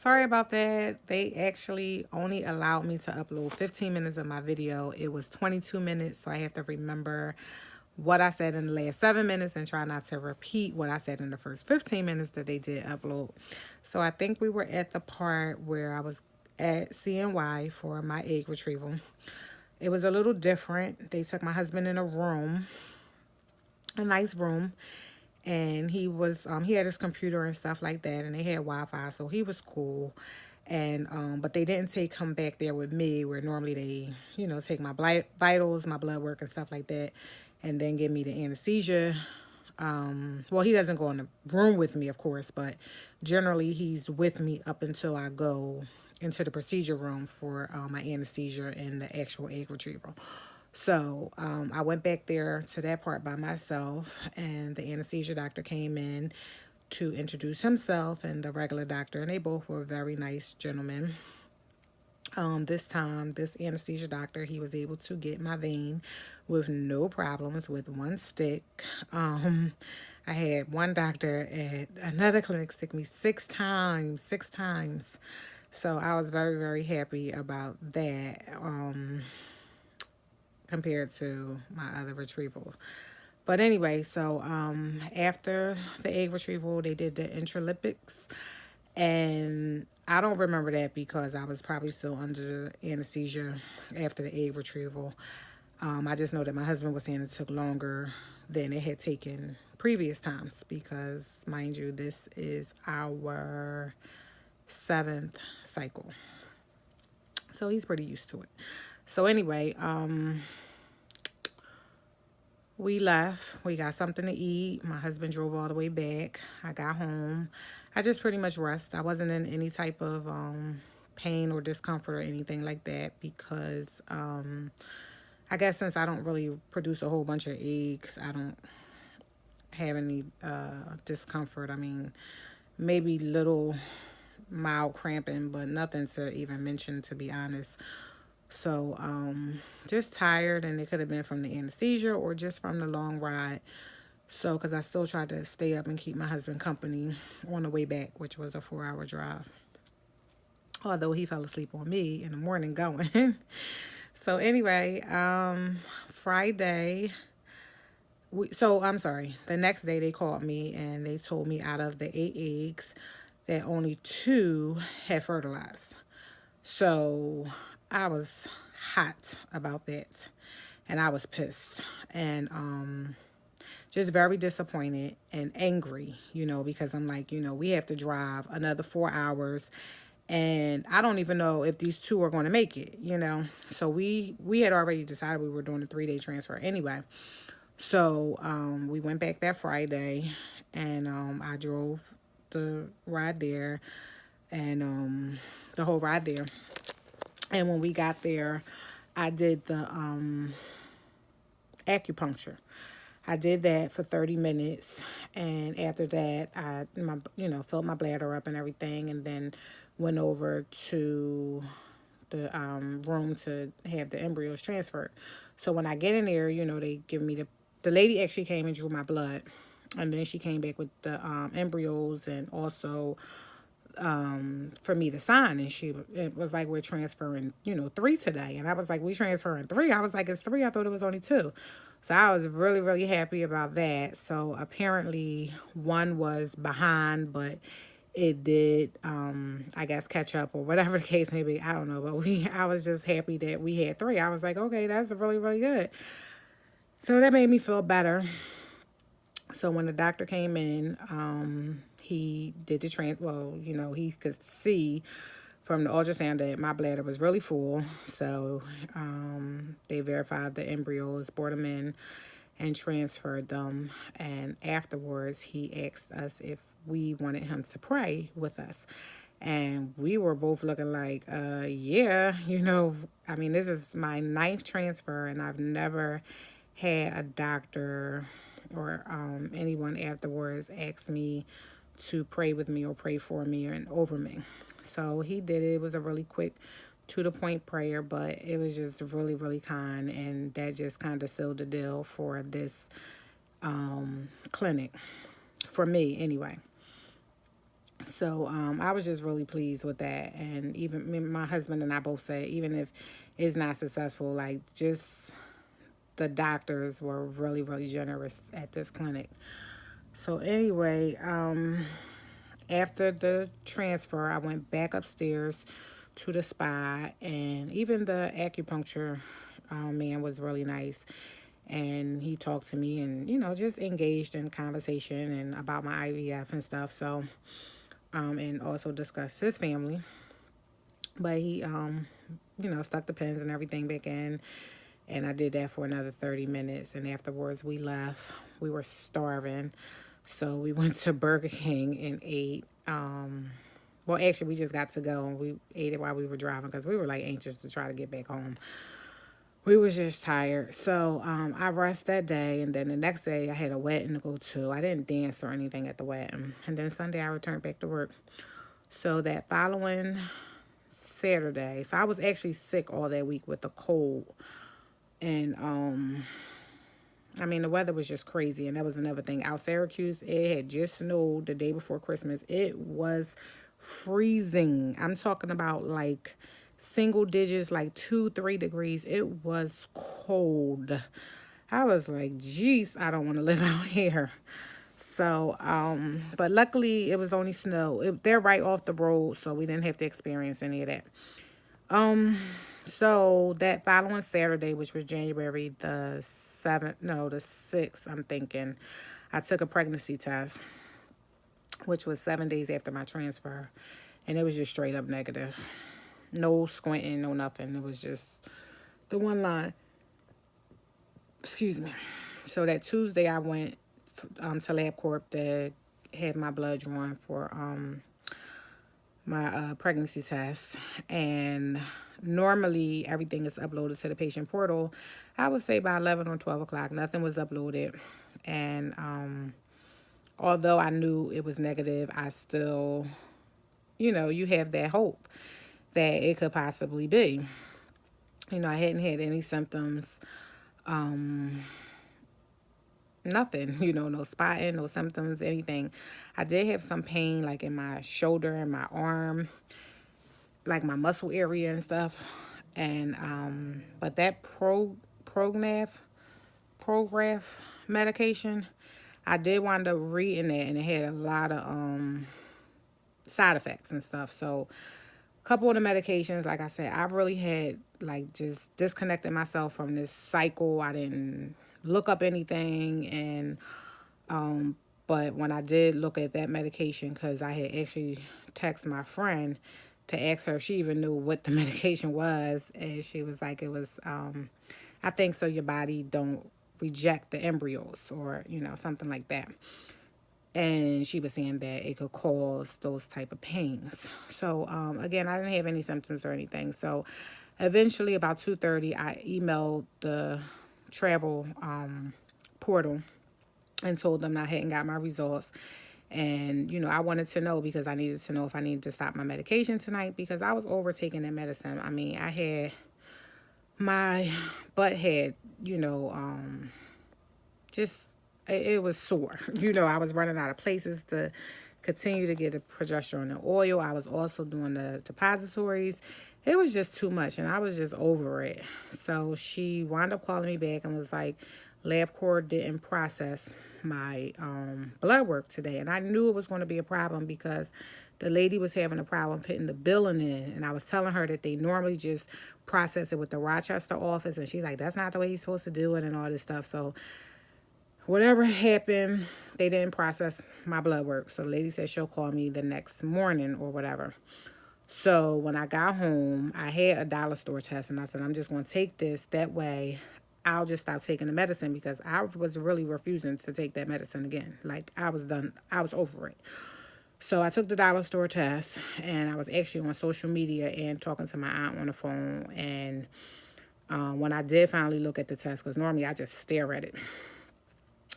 Sorry about that. They actually only allowed me to upload 15 minutes of my video. It was 22 minutes, so I have to remember what I said in the last 7 minutes and try not to repeat what I said in the first 15 minutes that they did upload. So I think we were at the part where I was at CNY for my egg retrieval. It was a little different. They took my husband in a room, a nice room, and he had his computer and stuff like that, and they had Wi-Fi, so he was cool. And but they didn't take him back there with me, where normally they, take my vitals, my blood work, and stuff like that, and then give me the anesthesia. Well, he doesn't go in the room with me, of course, but generally he's with me up until I go into the procedure room for my anesthesia and the actual egg retrieval. So I went back there to that part by myself, and the anesthesia doctor came in to introduce himself and the regular doctor, and they both were very nice gentlemen. This time, this anesthesia doctor, he was able to get my vein with no problems with one stick. I had one doctor at another clinic stick me 6 times. So I was very, very happy about that. Compared to my other retrievals. But anyway, so after the egg retrieval, they did the intralipics, and I don't remember that because I was probably still under the anesthesia after the egg retrieval. I just know that my husband was saying it took longer than it had taken previous times because, mind you, this is our 7th cycle. So he's pretty used to it. So anyway, we left. We got something to eat. My husband drove all the way back. I got home. I just pretty much rest. I wasn't in any type of pain or discomfort or anything like that because I guess since I don't really produce a whole bunch of eggs, I don't have any discomfort. I mean, maybe little mild cramping, but nothing to even mention, to be honest. So, just tired, and it could have been from the anesthesia or just from the long ride. So, because I still tried to stay up and keep my husband company on the way back, which was a 4-hour drive. Although he fell asleep on me in the morning going. So, anyway, Friday, I'm sorry, the next day they called me and they told me out of the 8 eggs that only 2 had fertilized. So I was hot about that, and I was pissed and just very disappointed and angry, because I'm like, we have to drive another 4 hours, and I don't even know if these 2 are going to make it. So we had already decided we were doing a 3-day transfer anyway. So we went back that Friday, and I drove the ride there, and the whole ride there. And when we got there, I did the acupuncture. I did that for 30 minutes, and after that, filled my bladder up and everything, and then went over to the room to have the embryos transferred. So when I get in there, they give me the lady actually came and drew my blood, and then she came back with the embryos and also for me to sign, and it was like, we're transferring 3 today, and I was like, we transferring 3? I was like, it's 3? I thought it was only 2. So I was really, really happy about that. So apparently 1 was behind, but it did I guess catch up or whatever the case may be. I don't know, but I was just happy that we had 3. I was like, okay, that's really, really good. So that made me feel better. So when the doctor came in, he did he could see from the ultrasound that my bladder was really full. So they verified the embryos, brought them in, and transferred them. And afterwards, he asked us if we wanted him to pray with us. And we were both looking like, yeah, I mean, this is my 9th transfer, and I've never had a doctor or anyone afterwards ask me to pray with me or pray for me and over me. So he did it. It was a really quick, to the point prayer, but it was just really, really kind, and that just kind of sealed the deal for this clinic, for me anyway. So I was just really pleased with that. And even my husband and I both said, even if it's not successful, like just the doctors were really, really generous at this clinic. So anyway, after the transfer, I went back upstairs to the spa, and even the acupuncture man was really nice. And he talked to me and, just engaged in conversation and about my IVF and stuff. So, and also discussed his family. But he, stuck the pins and everything back in. And I did that for another 30 minutes. And afterwards, we left. We were starving. So we went to Burger King and ate. Well, actually, we just got to go and we ate it while we were driving because we were like anxious to try to get back home. We was just tired. So I rested that day. And then the next day, I had a wedding to go to. I didn't dance or anything at the wedding. And then Sunday, I returned back to work. So that following Saturday, so I was actually sick all that week with a cold. And I mean, the weather was just crazy, and that was another thing. Out Syracuse, it had just snowed the day before Christmas. It was freezing. I'm talking about like single digits, like 2, 3 degrees. It was cold. I was like, geez, I don't want to live out here. So, but luckily it was only snow. They're right off the road, so we didn't have to experience any of that. So that following Saturday, which was January the 7th, no, the 6th, I'm thinking, I took a pregnancy test, which was 7 days after my transfer. And it was just straight up negative. No squinting, no nothing. It was just the one line. Excuse me. So that Tuesday, I went to LabCorp to have my blood drawn for my pregnancy test. And normally everything is uploaded to the patient portal. I would say by 11 or 12 o'clock, nothing was uploaded. And although I knew it was negative, I still, you have that hope that it could possibly be. I hadn't had any symptoms, nothing, no spotting, no symptoms, anything. I did have some pain like in my shoulder and my arm, like my muscle area and stuff. And but that Prograf medication, I did wind up reading it, and it had a lot of side effects and stuff. So a couple of the medications, like I said, I really had like just disconnected myself from this cycle. I didn't look up anything, and but when I did look at that medication, because I had actually texted my friend to ask her if she even knew what the medication was, and she was like, it was, I think so your body don't reject the embryos or, something like that. And she was saying that it could cause those type of pains. So, again, I didn't have any symptoms or anything. So eventually about 2:30, I emailed the travel portal and told them I hadn't got my results. And, I wanted to know because I needed to know if I needed to stop my medication tonight because I was overtaking that medicine. I mean, I had, my butt had, just, it was sore. I was running out of places to continue to get the progesterone and oil. I was also doing the depositories. It was just too much, and I was just over it. So she wound up calling me back and was like, LabCorp didn't process my blood work today. And I knew it was going to be a problem because the lady was having a problem putting the billing in. And I was telling her that they normally just process it with the Rochester office. And she's like, that's not the way you're supposed to do it and all this stuff. So whatever happened, they didn't process my blood work. So the lady said she'll call me the next morning or whatever. So when I got home, I had a dollar store test, and I said, I'm just going to take this. That way, I'll just stop taking the medicine because I was really refusing to take that medicine again. Like, I was done. I was over it. So I took the dollar store test, and I was actually on social media and talking to my aunt on the phone. And when I did finally look at the test, because normally I just stare at it,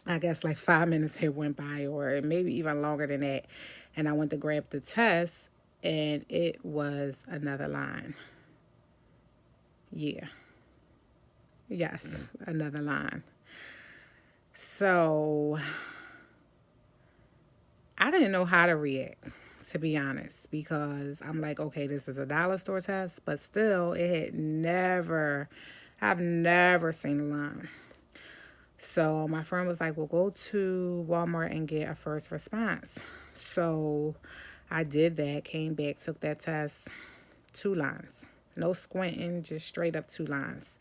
I guess like 5 minutes had went by or maybe even longer than that. And I went to grab the test, and it was another line. Yeah. Yes, another line. So I didn't know how to react. to be honest, because I'm like, okay, this is a dollar store test, but still, I've never seen a line. So my friend was like, well, go to Walmart and get a first response. So I did that, came back, took that test, 2 lines. No squinting, just straight up 2 lines.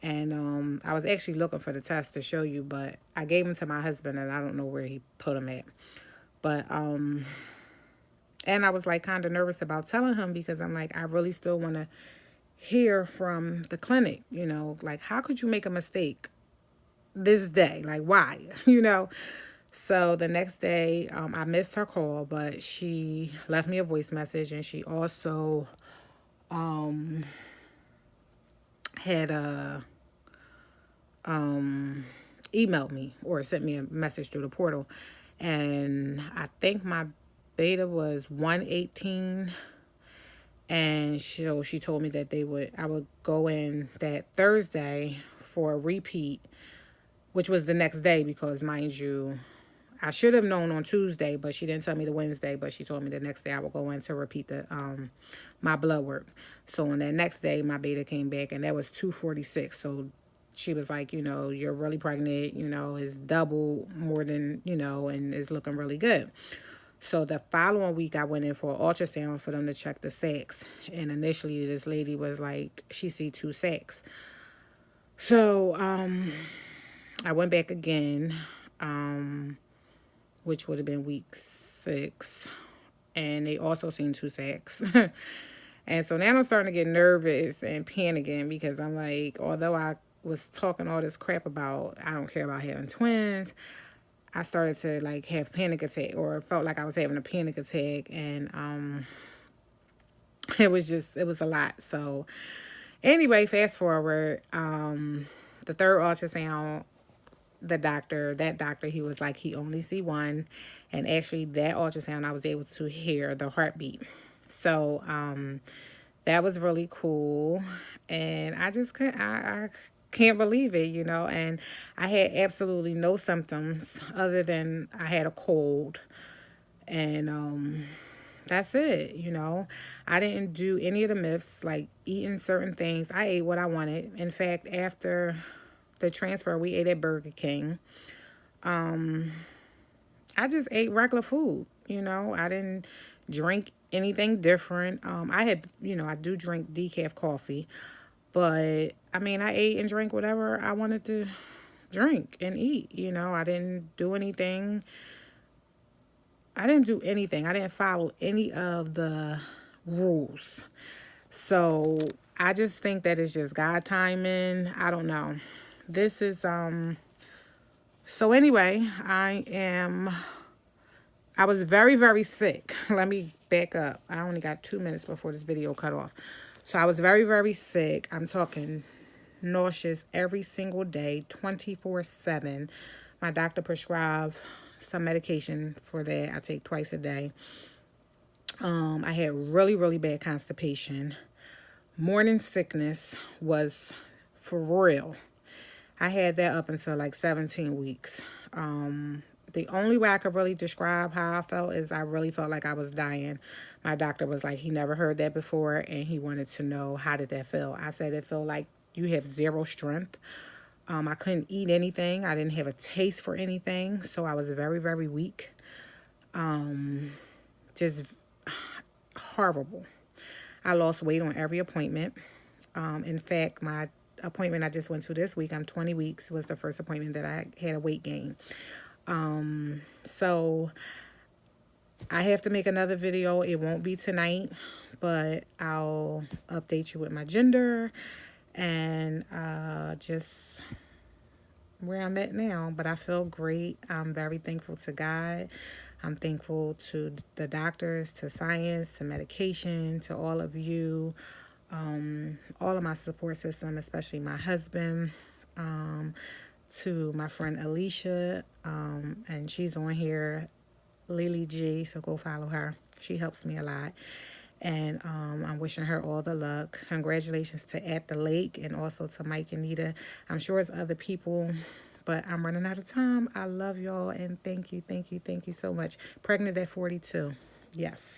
And I was actually looking for the test to show you, but I gave them to my husband and I don't know where he put them at. But, and I was like kind of nervous about telling him because I'm like, I really still want to hear from the clinic, like, how could you make a mistake this day? Like, why? So the next day, I missed her call, but she left me a voice message, and she also had emailed me or sent me a message through the portal. And I think my beta was 118. And she told me that I would go in that Thursday for a repeat, which was the next day because, mind you, I should have known on Tuesday, but she didn't tell me the Wednesday, but she told me the next day I would go in to repeat my blood work. So on that next day, my beta came back, and that was 246. So she was like, you're really pregnant, it's double more than, and it's looking really good. So the following week, I went in for an ultrasound for them to check the sacs. And initially, this lady was like, she see 2 sacs. So I went back again, which would have been week 6. And they also seen 2 sacs. And so now I'm starting to get nervous and panicking because I'm like, although I was talking all this crap about I don't care about having twins, I started to like have panic attack, or felt like I was having a panic attack, and it was a lot. So anyway, fast forward, the third ultrasound, that doctor, he was like, he only see one, and actually that ultrasound I was able to hear the heartbeat. So that was really cool, and I just couldn't, I can't believe it, and I had absolutely no symptoms other than I had a cold, and that's it. I didn't do any of the myths like eating certain things. I ate what I wanted. In fact, after the transfer, we ate at Burger King. I just ate regular food. I didn't drink anything different. I do drink decaf coffee. But, I mean, I ate and drank whatever I wanted to drink and eat. I didn't do anything. I didn't follow any of the rules. So, I just think that it's just God timing. I don't know. This is, so anyway, I was very, very sick. Let me back up. I only got 2 minutes before this video cut off. So I was very, very sick. I'm talking nauseous every single day, 24/7. My doctor prescribed some medication for that. I take twice a day. I had really, really bad constipation. Morning sickness was for real. I had that up until like 17 weeks. The only way I could really describe how I felt is I really felt like I was dying. My doctor was like, he never heard that before, and he wanted to know, how did that feel? I said, it felt like you have zero strength. I couldn't eat anything. I didn't have a taste for anything, so I was very, very weak. Just horrible. I lost weight on every appointment. In fact, my appointment I just went to this week, I'm 20 weeks, was the first appointment that I had a weight gain. So I have to make another video. It won't be tonight, but I'll update you with my gender and just where I'm at now. But I feel great. I'm very thankful to God. I'm thankful to the doctors, to science, to medication, to all of you, all of my support system, especially my husband, to my friend Alicia, and she's on here, Lily G, so go follow her. She helps me a lot. And I'm wishing her all the luck. Congratulations to At the Lake, and also to Mike and Nita. I'm sure it's other people, but I'm running out of time. I love y'all, and thank you so much. Pregnant at 42. Yes.